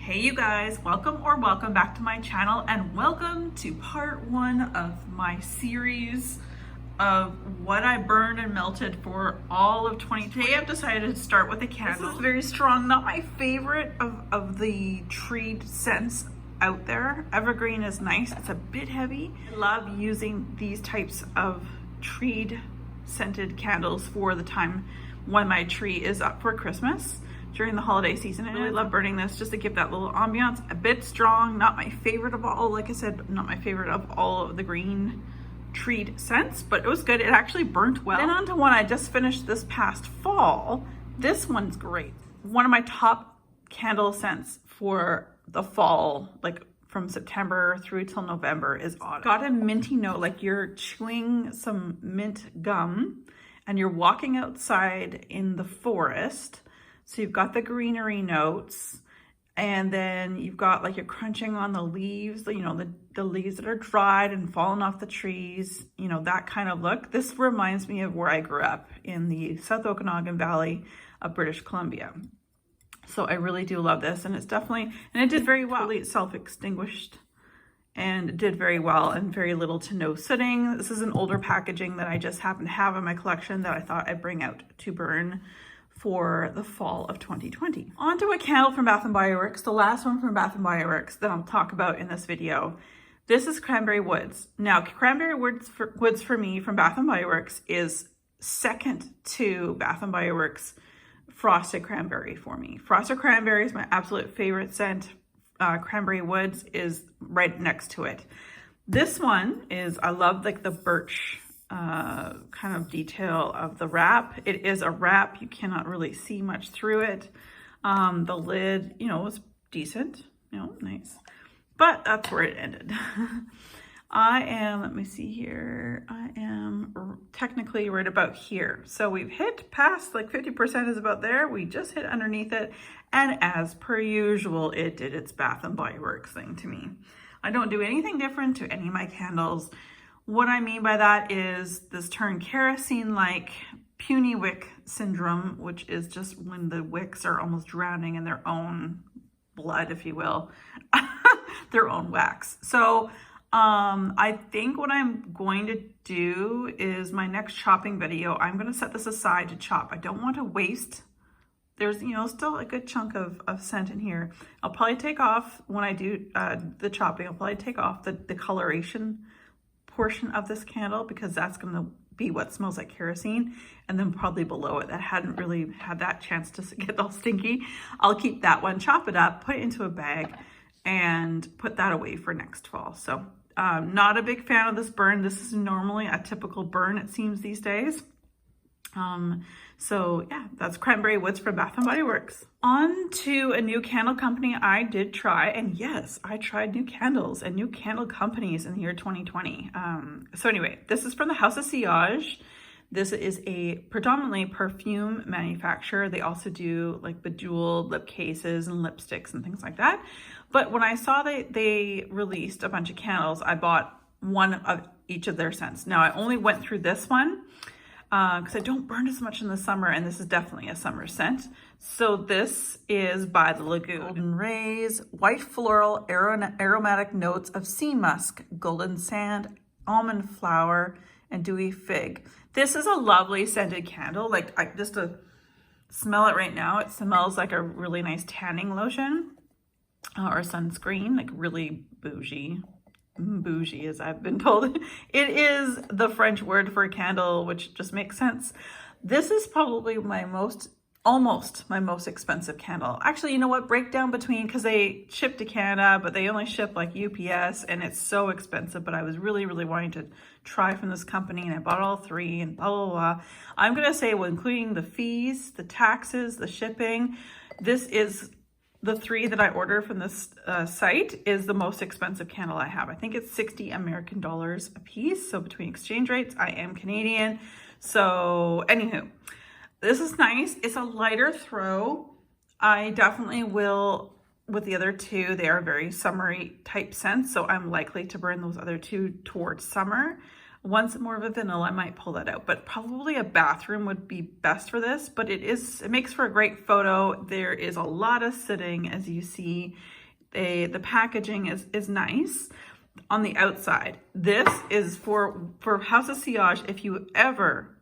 Hey you guys, welcome back to my channel and welcome to part one of my series of what I burned and melted for all of 2020. Today I've decided to start with a candle. This is very strong, not my favorite of the tree scents out there. Evergreen is nice, it's a bit heavy. I love using these types of tree scented candles for the time when my tree is up for Christmas during the holiday season. And I really love burning this just to give that little ambiance. A bit strong, not my favorite of all, like I said, not my favorite of all of the green treed scents, but it was good. It actually burnt well. Then on to one I just finished this past fall. This one's great. One of my top candle scents for the fall, like from September through till November, is autumn. Got a minty note, like you're chewing some mint gum and you're walking outside in the forest. So you've got the greenery notes, and then you've got like you're crunching on the leaves, you know, the leaves that are dried and fallen off the trees, you know, that kind of look. This reminds me of where I grew up in the South Okanagan Valley of British Columbia. So I really do love this, and it's definitely, and it did very well. It self-extinguished and did very well, and very little to no sitting. This is an older packaging that I just happen to have in my collection that I thought I'd bring out to burn for the fall of 2020. On to a candle from Bath & Body Works, the last one from Bath & Body Works that I'll talk about in this video. This is Cranberry Woods. Now, Cranberry Woods for me from Bath & Body Works is second to Bath & Body Works Frosted Cranberry for me. Frosted Cranberry is my absolute favorite scent. Cranberry Woods is right next to it. This one is, I love like the birch kind of detail of the wrap. It is a wrap. You cannot really see much through it. The lid, you know, was decent, you know, nice. But that's where it ended. Let me see here. I am technically right about here. So we've hit past, like 50% is about there. We just hit underneath it. And as per usual, it did its Bath & Body Works thing to me. I don't do anything different to any of my candles. What I mean by that is this turn kerosene-like puny wick syndrome, which is just when the wicks are almost drowning in their own blood, if you will, their own wax. So I think what I'm going to do is my next chopping video, I'm going to set this aside to chop. I don't want to waste. There's, you know, still a good chunk of scent in here. I'll probably take off, when I do the chopping, I'll probably take off the coloration portion of this candle, because that's going to be what smells like kerosene, and then probably below it that hadn't really had that chance to get all stinky. I'll keep that one, chop it up, put it into a bag, and put that away for next fall. So not a big fan of this burn. This is normally a typical burn, it seems, these days. So yeah, that's Cranberry Woods from Bath & Body Works. On to a new candle company I did try, and yes, I tried new candles and new candle companies in the year 2020. So anyway, this is from the House of Cyage. This is a predominantly perfume manufacturer. They also do like bejeweled lip cases and lipsticks and things like that. But when I saw they released a bunch of candles, I bought one of each of their scents. Now I only went through this one because I don't burn as much in the summer, and this is definitely a summer scent. So this is by the Lagoon. Golden Rays, white floral, aromatic notes of sea musk, golden sand, almond flower, and dewy fig. This is a lovely scented candle. Like, I just to smell it right now, it smells like a really nice tanning lotion or sunscreen, like really bougie as I've been told. It is the French word for a candle, which just makes sense. This is probably almost my most expensive candle. Actually, you know what, breakdown between, because they ship to Canada, but they only ship like UPS, and it's so expensive. But I was really wanting to try from this company, and I bought all three, and blah blah blah. I'm gonna say, well, including the fees, the taxes, the shipping, this is the three that I order from this site is the most expensive candle I have. I think it's 60 American dollars a piece. So between exchange rates, I am Canadian. So anywho, this is nice. It's a lighter throw. I definitely will, with the other two, they are very summery type scents. So I'm likely to burn those other two towards summer. Once more of a vanilla, I might pull that out, but probably a bathroom would be best for this, but it makes for a great photo. There is a lot of sitting, as you see. The packaging is nice on the outside. This is for House of Cyage. If you ever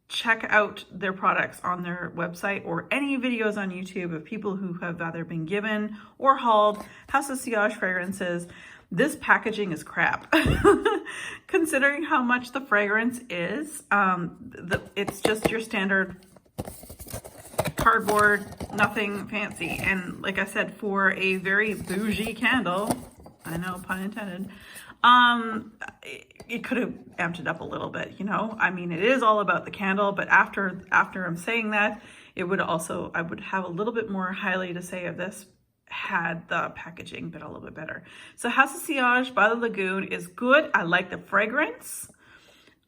check out their products on their website or any videos on YouTube of people who have either been given or hauled House of Cyage fragrances, this packaging is crap. Considering how much the fragrance is, it's just your standard cardboard, nothing fancy. And like I said, for a very bougie candle, I know, pun intended, it could have amped it up a little bit, you know? I mean, it is all about the candle, but after I'm saying that, I would have a little bit more highly to say of this had the packaging been a little bit better. So House of Cyage by the Lagoon is good. I like the fragrance.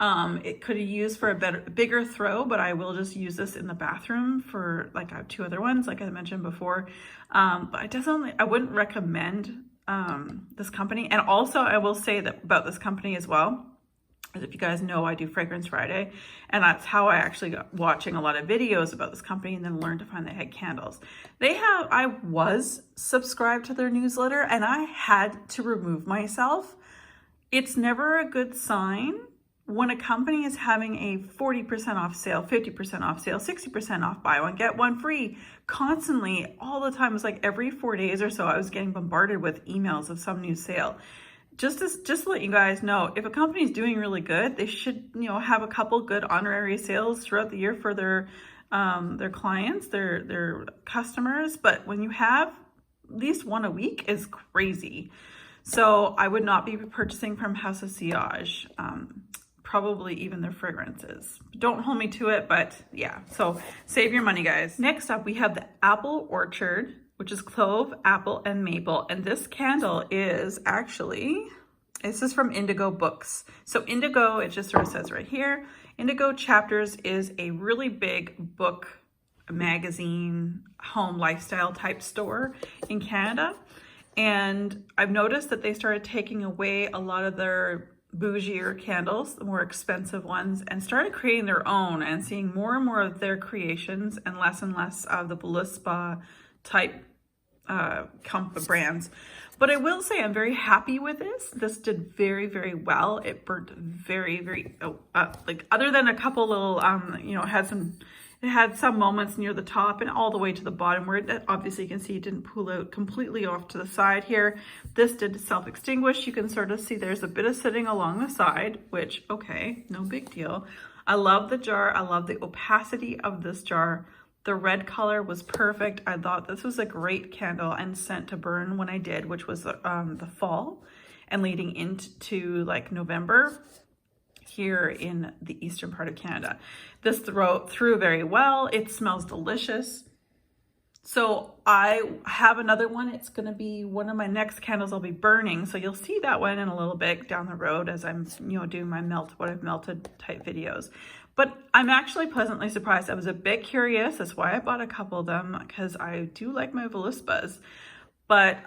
It could have used for a bigger throw, but I will just use this in the bathroom for, like, I have 2 other ones, like I mentioned before. But I wouldn't recommend this company. And also I will say that about this company as well, as if you guys know, I do Fragrance Friday, and that's how I actually got watching a lot of videos about this company and then learned to find they had candles. I was subscribed to their newsletter and I had to remove myself. It's never a good sign when a company is having a 40% off sale, 50% off sale, 60% off, buy one, get one free, constantly, all the time. It was like every 4 days or so, I was getting bombarded with emails of some new sale. Just to let you guys know, if a company is doing really good, they should, you know, have a couple good honorary sales throughout the year for their clients, their customers. But when you have at least one a week is crazy. So I would not be purchasing from House of Cyage. Probably even their fragrances. Don't hold me to it, but yeah, so save your money, guys. Next up, we have the Apple Orchard, which is clove, apple, and maple. And this candle is this is from Indigo Books. So Indigo, it just sort of says right here, Indigo Chapters is a really big book, magazine, home lifestyle type store in Canada. And I've noticed that they started taking away a lot of their bougier candles, the more expensive ones, and started creating their own and seeing more and more of their creations and less of the Belispa type brands. But I will say I'm very happy with this. This did very, very well. It burnt very, very, like other than a couple little, you know, it had some moments near the top and all the way to the bottom where it, obviously you can see it didn't pull out completely off to the side here. This did self-extinguish. You can sort of see there's a bit of sitting along the side, which, okay, no big deal. I love the jar. I love the opacity of this jar. The red color was perfect. I thought this was a great candle and scent to burn when I did, which was the fall and leading into like November here in the eastern part of Canada. This threw very well. It smells delicious. So I have another one. It's going to be one of my next candles I'll be burning. So you'll see that one in a little bit down the road as I'm, you know, doing my what I've melted type videos. But I'm actually pleasantly surprised. I was a bit curious. That's why I bought a couple of them, because I do like my Belispas. But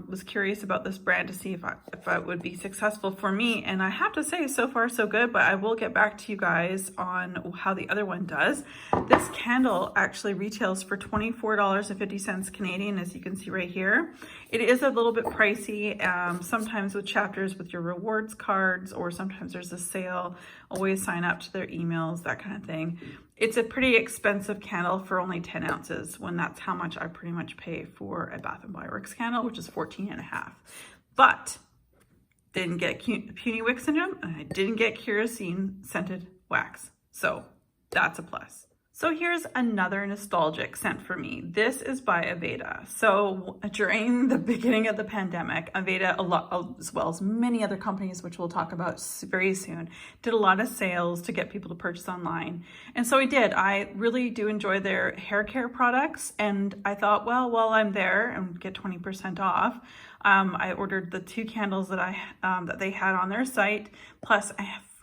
was curious about this brand to see if it would be successful for me. And I have to say, so far so good, but I will get back to you guys on how the other one does. This candle actually retails for $24.50 Canadian, as you can see right here. It is a little bit pricey, sometimes with chapters with your rewards cards, or sometimes there's a sale. Always sign up to their emails, that kind of thing. It's a pretty expensive candle for only 10 ounces when that's how much I pretty much pay for a Bath & Body Works candle, which is 14.5. But didn't get puny wick syndrome, and I didn't get kerosene scented wax. So that's a plus. So here's another nostalgic scent for me. This is by Aveda. So during the beginning of the pandemic, Aveda, as well as many other companies, which we'll talk about very soon, did a lot of sales to get people to purchase online. And so I did. I really do enjoy their hair care products. And I thought, well, while I'm there and get 20% off, I ordered the 2 candles that that they had on their site, plus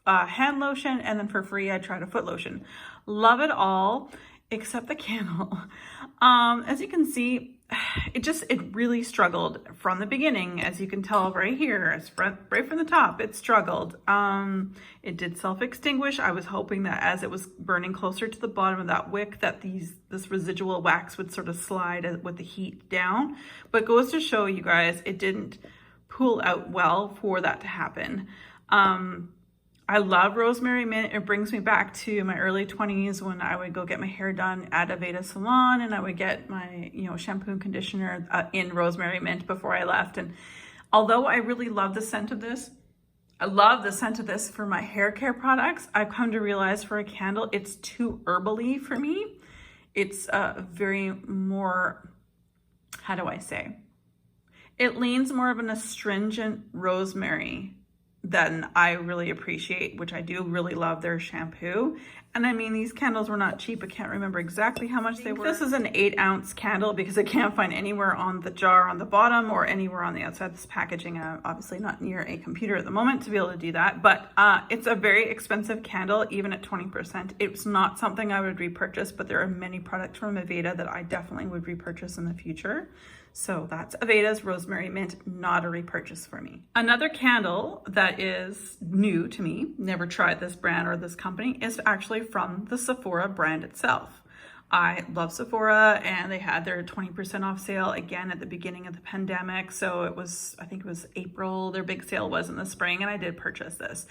a hand lotion, and then for free I tried a foot lotion. Love it all except the candle. As you can see, it really struggled from the beginning, as you can tell right here, right from the top, it struggled. It did self-extinguish. I was hoping that as it was burning closer to the bottom of that wick, that this residual wax would sort of slide with the heat down. But it goes to show you guys, it didn't pull out well for that to happen. I love rosemary mint. It brings me back to my early 20s when I would go get my hair done at Aveda salon, and I would get my, shampoo and conditioner in rosemary mint before I left. And although I really love the scent of this, I love the scent of this for my hair care products, I've come to realize for a candle, it's too herbally for me. It's very more, how do I say? It leans more of an astringent rosemary than I really appreciate, which I do really love their shampoo. And I mean, these candles were not cheap. I can't remember exactly how much they were. This is an 8-ounce candle because I can't find anywhere on the jar on the bottom or anywhere on the outside of this packaging. I'm obviously not near a computer at the moment to be able to do that, but it's a very expensive candle, even at 20%. It's not something I would repurchase, but there are many products from Aveda that I definitely would repurchase in the future. So that's Aveda's Rosemary Mint, not a repurchase for me. Another candle that is new to me, never tried this brand or this company, is actually from the Sephora brand itself. I love Sephora, and they had their 20% off sale again at the beginning of the pandemic. So it was, I think it was April, their big sale was in the spring, and I did purchase this.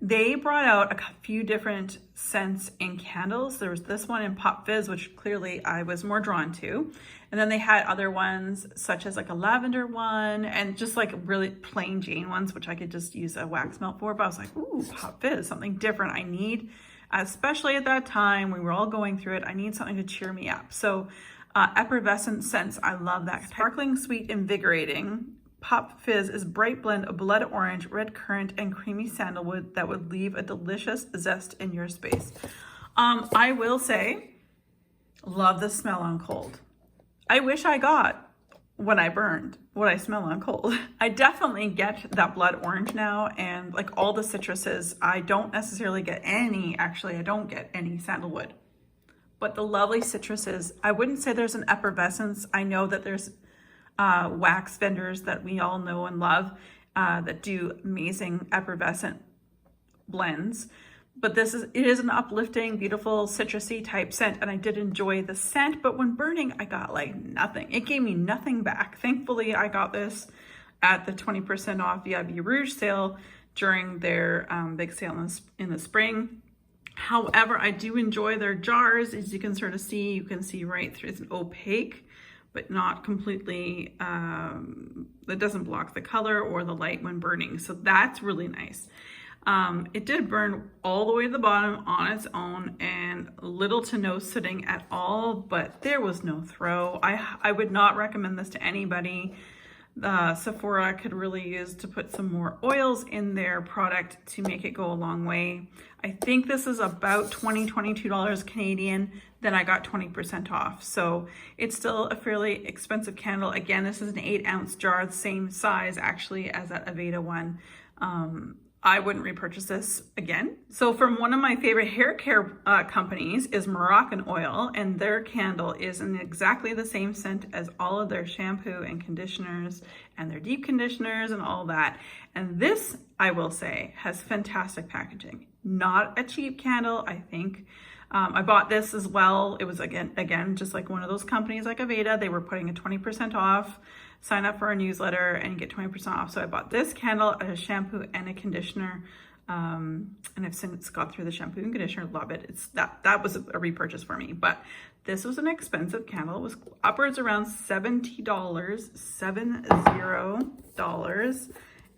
They brought out a few different scents in candles. There was this one in Pop Fizz, which clearly I was more drawn to. And then they had other ones such as like a lavender one and just like really plain Jane ones, which I could just use a wax melt for. But I was like, ooh, Pop Fizz, something different I need. Especially at that time, we were all going through it. I need something to cheer me up. So effervescent scents, I love that. Sparkling, sweet, invigorating. Pop Fizz is a bright blend of blood orange, red currant, and creamy sandalwood that would leave a delicious zest in your space. I will say, love the smell on cold. I wish I got when I burned what I smell on cold. I definitely get that blood orange now, and like all the citruses, I don't necessarily get any, actually I don't get any sandalwood. But the lovely citruses, I wouldn't say there's an effervescence. I know that there's wax vendors that we all know and love that do amazing effervescent blends. But it is an uplifting, beautiful, citrusy type scent, and I did enjoy the scent, but when burning, I got like nothing. It gave me nothing back. Thankfully, I got this at the 20% off VIB Rouge sale during their big sale in the spring. However, I do enjoy their jars. As you can sort of see, you can see right through, it's an opaque, but not completely, that doesn't block the color or the light when burning. So that's really nice. It did burn all the way to the bottom on its own and little to no sitting at all, but there was no throw. I would not recommend this to anybody. Sephora could really use to put some more oils in their product to make it go a long way. I think this is about $22 Canadian, then I got 20% off. So it's still a fairly expensive candle. Again, this is an 8-ounce jar, the same size actually as that Aveda one. I wouldn't repurchase this again. So from one of my favorite hair care companies is Moroccan Oil, and their candle is in exactly the same scent as all of their shampoo and conditioners and their deep conditioners and all that. And this, I will say, has fantastic packaging. Not a cheap candle, I think. I bought this as well. It was again, just like one of those companies like Aveda, they were putting a 20% off. Sign up for our newsletter and you get 20% off. So I bought this candle, a shampoo and a conditioner. And I've since got through the shampoo and conditioner, love it. That was a repurchase for me, but this was an expensive candle. It was upwards around $70, $70.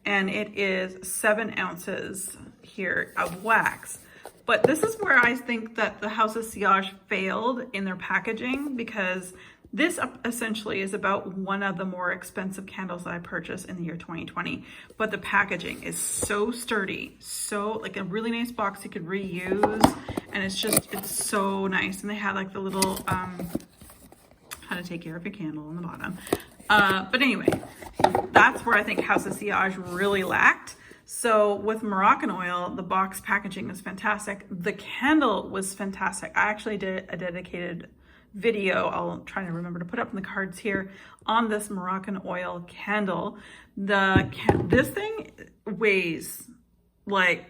And it is 7 ounces here of wax. But this is where I think that the House of Cyage failed in their packaging, because this essentially is about one of the more expensive candles that I purchased in the year 2020. But the packaging is so sturdy, so like a really nice box you could reuse. And it's so nice. And they had like the little, how to take care of your candle on the bottom. But anyway, that's where I think House of Cyage really lacked. So with Moroccan Oil, the box packaging was fantastic. The candle was fantastic. I actually did a dedicated video, I'll try to remember to put up in the cards here, on this Moroccan Oil candle. This thing weighs like,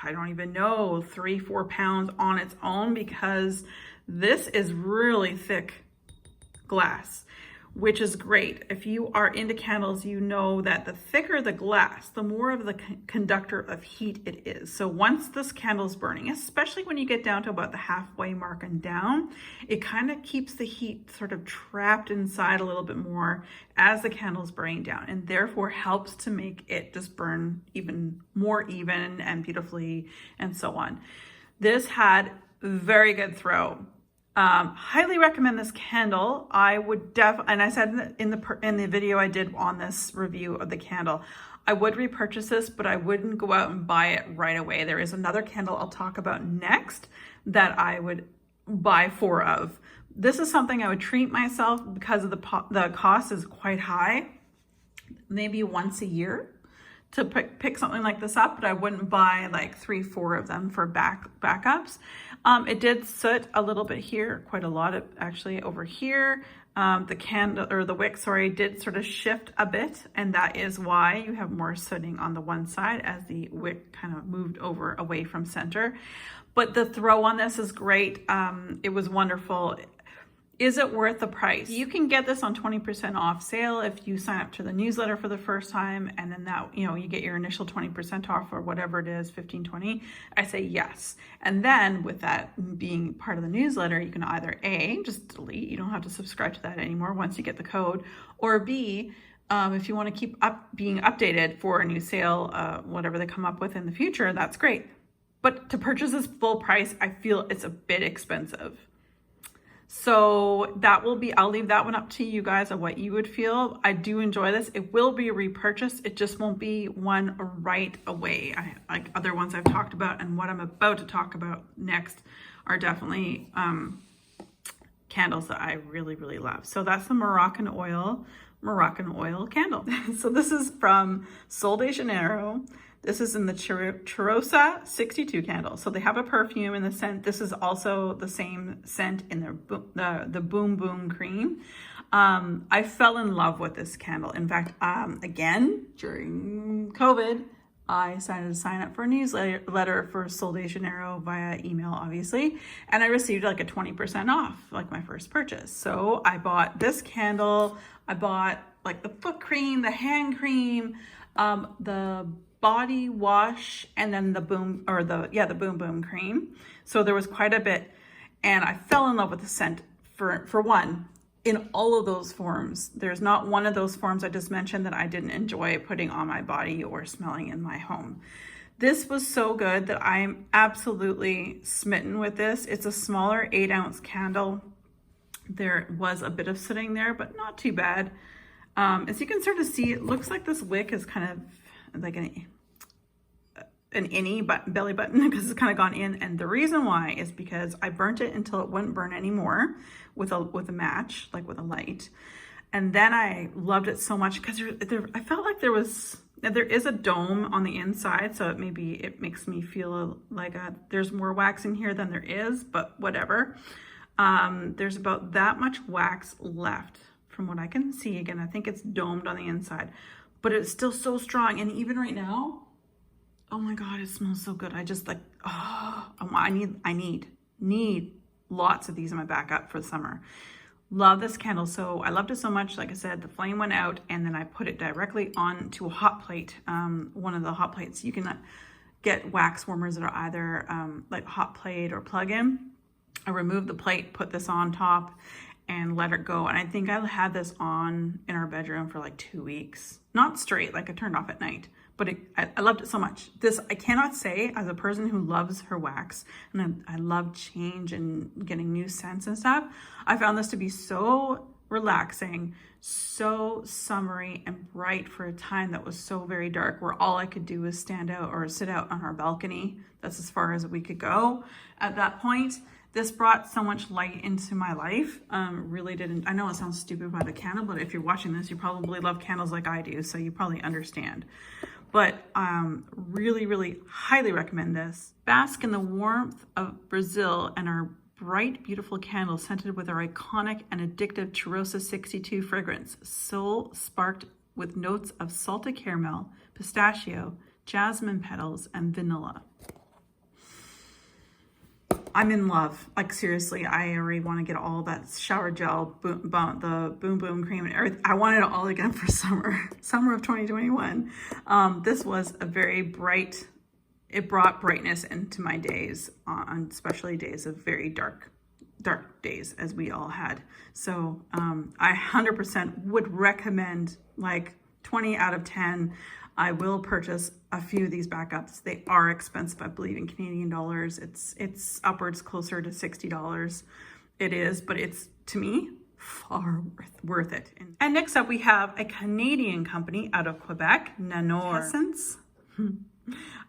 I don't even know, 3-4 pounds on its own, because this is really thick glass, which is great. If you are into candles, you know that the thicker the glass, the more of the conductor of heat it is. So once this candle's burning, especially when you get down to about the halfway mark and down, it kind of keeps the heat sort of trapped inside a little bit more as the candle's burning down, and therefore helps to make it just burn even more even and beautifully and so on. This had very good throw. Highly recommend this candle. I would and I said in the video I did on this review of the candle, I would repurchase this, but I wouldn't go out and buy it right away. There is another candle I'll talk about next that I would buy 4 of. This is something I would treat myself, because of the cost is quite high, maybe once a year to pick something like this up, but I wouldn't buy like 3-4 of them for backups. It did soot a little bit here, quite a lot of actually over here. The candle, or the wick, sorry, did sort of shift a bit, and that is why you have more sooting on the one side as the wick kind of moved over away from center. But the throw on this is great. It was wonderful. Is it worth the price? You can get this on 20% off sale if you sign up to the newsletter for the first time, and then that, you know, you get your initial 20% off, or whatever it is, 15, 20. I say yes. And then with that being part of the newsletter, you can either A, just delete, you don't have to subscribe to that anymore once you get the code, or B, if you want to keep being updated for a new sale, whatever they come up with in the future, that's great. But to purchase this full price, I feel it's a bit expensive. So that will be, I'll leave that one up to you guys on what you would feel. I do enjoy this. It will be repurchased. It just won't be one right away. Like other ones I've talked about, and what I'm about to talk about next are definitely candles that I really, really love. So that's the Moroccan Oil candle. So this is from Sol de Janeiro. This is in the Cheirosa 62 candle. So they have a perfume in the scent. This is also the same scent in the Boom Boom Cream. I fell in love with this candle. In fact, again, during COVID, I decided to sign up for a newsletter for Sol de Janeiro via email, obviously. And I received like a 20% off, like my first purchase. So I bought this candle. I bought like the foot cream, the hand cream, the body wash, and then the Boom Boom Cream. So there was quite a bit, and I fell in love with the scent for one, in all of those forms. There's not one of those forms I just mentioned that I didn't enjoy putting on my body or smelling in my home. This was so good that I'm absolutely smitten with this. It's a smaller 8-ounce candle. There was a bit of sitting there, but not too bad. As you can sort of see, it looks like this wick is kind of like an innie belly button, because it's kind of gone in. And the reason why is because I burnt it until it wouldn't burn anymore with a match, like with a light. And then I loved it so much because I felt like there is a dome on the inside, so it makes me feel like there's more wax in here than there is, but whatever. There's about that much wax left from what I can see. Again, I think it's domed on the inside, but it's still so strong. And even right now, oh my God, it smells so good. I just like, I need lots of these in my backup for the summer. Love this candle. So I loved it so much. Like I said, the flame went out, and then I put it directly onto a hot plate. One of the hot plates, you can get wax warmers that are either like hot plate or plug-in. I removed the plate, put this on top, and let it go. And I think I had this on in our bedroom for like 2 weeks. Not straight, like I turned off at night, but I loved it so much. This, I cannot say, as a person who loves her wax, and I love change and getting new scents and stuff, I found this to be so relaxing, so summery and bright for a time that was so very dark, where all I could do was stand out or sit out on our balcony. That's as far as we could go at that point. This brought so much light into my life. Really didn't, I know it sounds stupid by the candle, but if you're watching this, you probably love candles like I do, so you probably understand. But really, really highly recommend this. Bask in the warmth of Brazil and our bright, beautiful candle scented with our iconic and addictive Cheirosa 62 fragrance, soul sparked with notes of salted caramel, pistachio, jasmine petals, and vanilla. I'm in love. Like, seriously, I already want to get all that shower gel, the boom boom cream, and everything. I want it all again for summer of 2021. This was a very bright, it brought brightness into my days, on especially days of very dark days, as we all had. So I 100% would recommend, like 20 out of 10. I will purchase a few of these backups. They are expensive, I believe, in Canadian dollars. It's upwards closer to $60. It is, but it's, to me, far worth it. And next up, we have a Canadian company out of Quebec, Nanor Essence.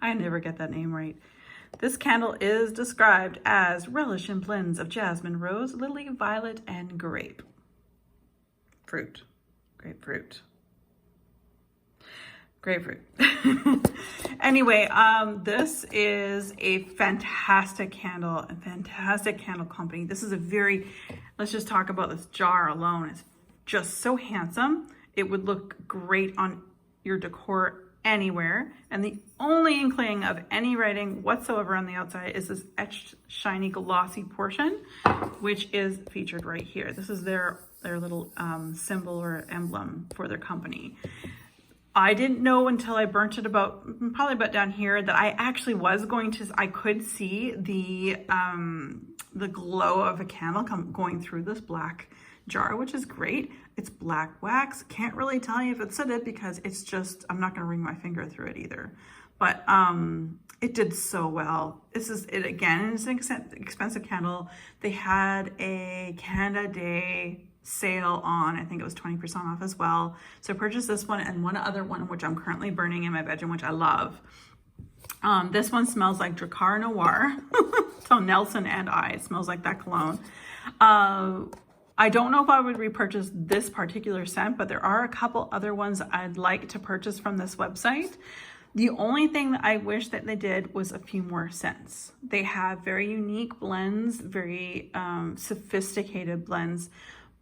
I never get that name right. This candle is described as relish in blends of jasmine, rose, lily, violet, and grapefruit. Anyway, this is a fantastic candle, a fantastic candle company. This is a very, let's just talk about this jar alone. It's just so handsome. It would look great on your decor anywhere. And the only inkling of any writing whatsoever on the outside is this etched, shiny, glossy portion, which is featured right here. This is their little symbol or emblem for their company. I didn't know until I burnt it probably about down here, that I actually was I could see the glow of a candle going through this black jar, which is great. It's black wax. Can't really tell you if it's scented because it's just, I'm not going to ring my finger through it either. But it did so well. This is it again. It's an expensive candle. They had a Canada Day sale on, I think it was 20% off as well. So I purchased this one and one other one, which I'm currently burning in my bedroom, which I love. This one smells like Dracar Noir. So Nelson and it smells like that cologne. I don't know if I would repurchase this particular scent, but there are a couple other ones I'd like to purchase from this website. The only thing that I wish that they did was a few more scents. They have very unique blends, very sophisticated blends,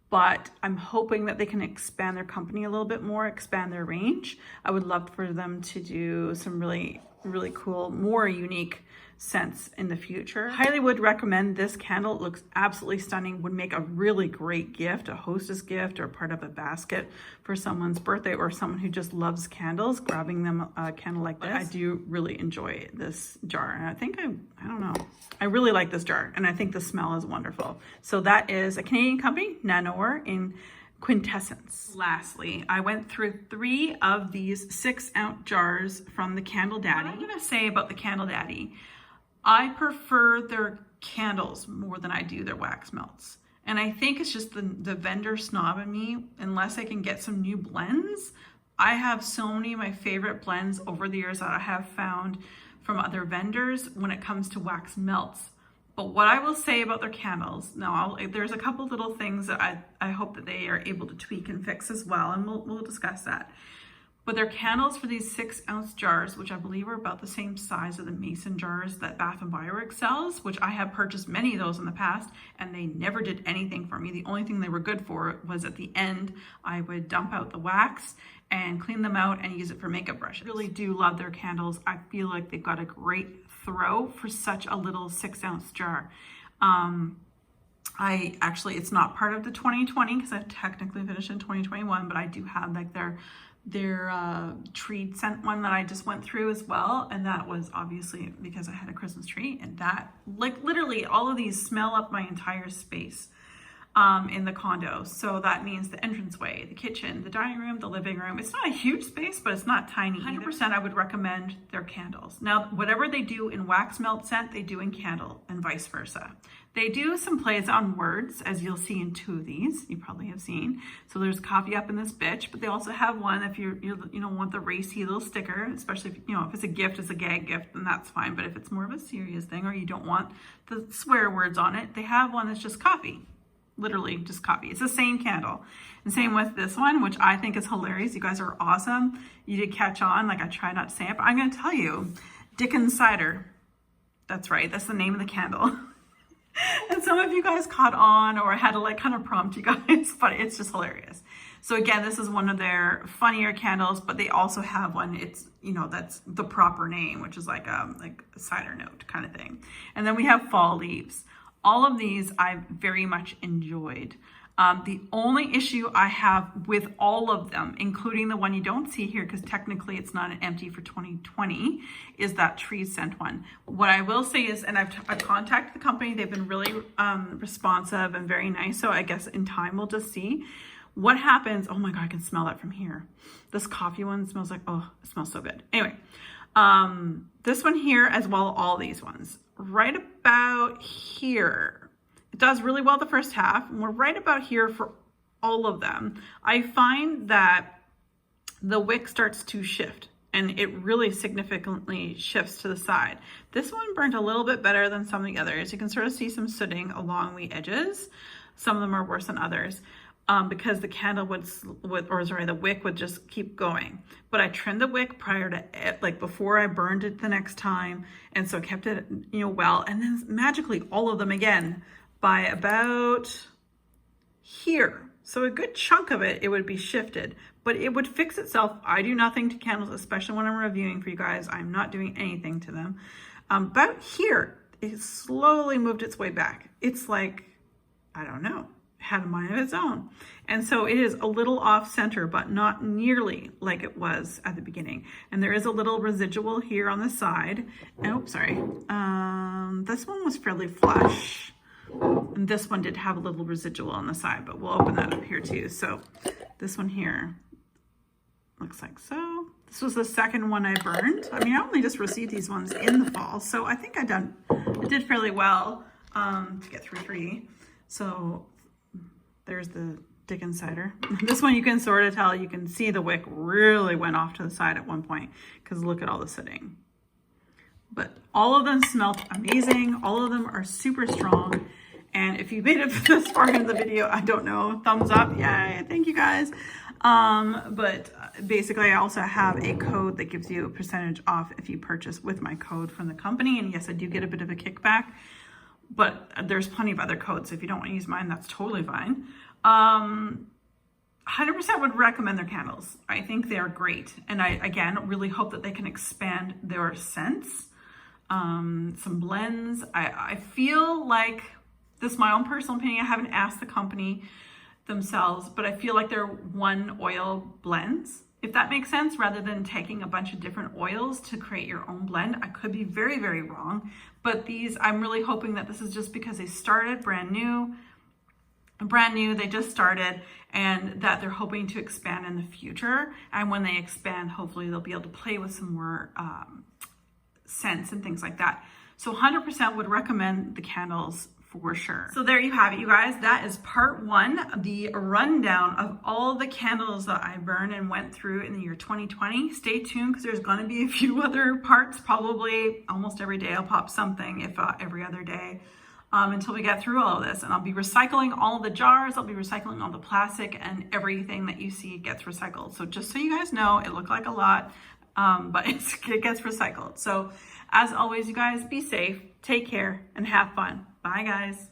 but I'm hoping that they can expand their company a little bit more, expand their range. I would love for them to do some really, really cool, more unique scents in the future. Highly would recommend this candle. It looks absolutely stunning, would make a really great gift, a hostess gift or part of a basket for someone's birthday or someone who just loves candles, grabbing them a candle like this. I do really enjoy this jar, and I think I don't know, I really like this jar, and I think the smell is wonderful. So that is a Canadian company, Nanor, in Quintessence. Lastly, I went through 3 of these 6-ounce jars from the Candle Daddy. What I'm gonna say about the Candle Daddy, I prefer their candles more than I do their wax melts. And I think it's just the vendor snob in me. Unless I can get some new blends, I have so many of my favorite blends over the years that I have found from other vendors when it comes to wax melts. But what I will say about their candles, now there's a couple little things that I hope that they are able to tweak and fix as well, and we'll discuss that. But their candles for these 6-ounce jars, which I believe are about the same size of the mason jars that Bath & Body Works sells, which I have purchased many of those in the past, and they never did anything for me. The only thing they were good for was at the end, I would dump out the wax and clean them out and use it for makeup brushes. I really do love their candles. I feel like they've got a great throw for such a little 6-ounce jar. It's not part of the 2020 because I've technically finished in 2021, but I do have like their tree scent one that I just went through as well, and that was obviously because I had a Christmas tree, and that, like, literally all of these smell up my entire space in the condo. So that means the entranceway, the kitchen, the dining room, the living room. It's not a huge space, but it's not tiny. 100% I would recommend their candles. Now, whatever they do in wax melt scent, they do in candle, and vice versa. They do some plays on words, as you'll see in 2 of these. You probably have seen. So there's coffee up in this bitch, but they also have one if you want the racy little sticker, especially if if it's a gift, it's a gag gift, then that's fine. But if it's more of a serious thing or you don't want the swear words on it, they have one that's just coffee. Literally just coffee. It's the same candle. And same with this one, which I think is hilarious. You guys are awesome. You did catch on. Like, I try not to say it, but I'm going to tell you, Dickens Cider. That's right. That's the name of the candle. And some of you guys caught on, or I had to like kind of prompt you guys, but it's just hilarious. So again, this is one of their funnier candles, but they also have one, it's, you know, that's the proper name, which is like a cider note kind of thing. And then we have fall leaves. All of these I've very much enjoyed. The only issue I have with all of them, including the one you don't see here, because technically it's not an empty for 2020, is that tree scent one. What I will say is, and I've contacted the company, they've been really responsive and very nice. So I guess in time we'll just see what happens. Oh my God, I can smell that from here. This coffee one smells like, oh, it smells so good. Anyway, this one here as well, all these ones, right about here. It does really well the first half, and we're right about here for all of them. I find that the wick starts to shift, and it really significantly shifts to the side. This one burnt a little bit better than some of the others. You can sort of see some sooting along the edges. Some of them are worse than others because the candle the wick would just keep going. But I trimmed the wick prior to, like before I burned it the next time, and so kept it, you know, well. And then magically all of them again by about here. So a good chunk of it would be shifted, but it would fix itself. I do nothing to candles, especially when I'm reviewing for you guys. I'm not doing anything to them. About here, it slowly moved its way back. It's like, I don't know, had a mind of its own. And so it is a little off center, but not nearly like it was at the beginning. And there is a little residual here on the side. Oh, sorry. This one was fairly flush. And this one did have a little residual on the side, but we'll open that up here too. So this one here looks like so. This was the second one I burned. I mean, I only just received these ones in the fall, so I think I did fairly well to get through 3. So there's the Dickens cider. This one you can sort of tell, you can see the wick really went off to the side at one point because look at all the sitting. But all of them smelled amazing. All of them are super strong. And if you made it this far in the video, I don't know, thumbs up, yay, thank you guys. But basically I also have a code that gives you a percentage off if you purchase with my code from the company. And yes, I do get a bit of a kickback, but there's plenty of other codes. So if you don't want to use mine, that's totally fine. 100% would recommend their candles. I think they are great. And I, again, really hope that they can expand their scents. Some blends. I feel like, this is my own personal opinion, I haven't asked the company themselves, but I feel like they're one oil blends, if that makes sense, rather than taking a bunch of different oils to create your own blend. I could be very, very wrong, but these, I'm really hoping that this is just because they started brand new, they just started, and that they're hoping to expand in the future. And when they expand, hopefully they'll be able to play with some more scents and things like that. So 100% would recommend the candles for sure. So there you have it, you guys. That is part 1, the rundown of all the candles that I burned and went through in the year 2020. Stay tuned because there's going to be a few other parts. Probably almost every day I'll pop something, if every other day, until we get through all of this. And I'll be recycling all the jars. I'll be recycling all the plastic, and everything that you see gets recycled. So just so you guys know, it looked like a lot, but it gets recycled. So as always, you guys, be safe, take care, and have fun. Bye, guys.